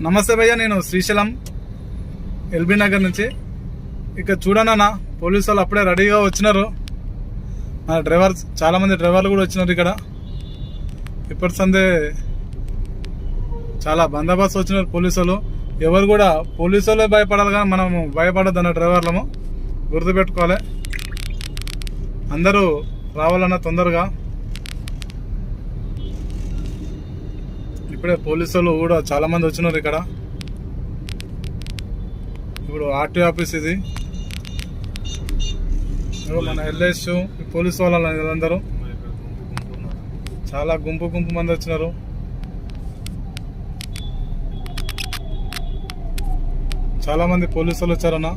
నమస్తే భయ్య, నేను శ్రీశైలం ఎల్బీ నగర్ నుంచి. ఇక చూడన్నా పోలీసు వాళ్ళు అప్పుడే రెడీగా వచ్చినారు. మన డ్రైవర్స్ చాలామంది డ్రైవర్లు కూడా వచ్చినారు. ఇక్కడ ఇప్పటి సందే చాలా బందోబస్తు వచ్చినారు పోలీసు వాళ్ళు. ఎవరు కూడా పోలీసు వాళ్ళే భయపడాలి కానీ మనము భయపడద్దు అన్న డ్రైవర్లము గుర్తుపెట్టుకోవాలి. అందరూ రావాలన్న తొందరగా. ఇప్పుడే పోలీసు వాళ్ళు కూడా చాలా మంది వచ్చినారు. ఇక్కడ ఇప్పుడు ఆర్టీ ఆఫీస్ ఇది. మన ఎల్ఐస్ పోలీసు వాళ్ళందరూ చాలా గుంపు మంది వచ్చినారు. చాలా మంది పోలీసు వాళ్ళు వచ్చారన్న.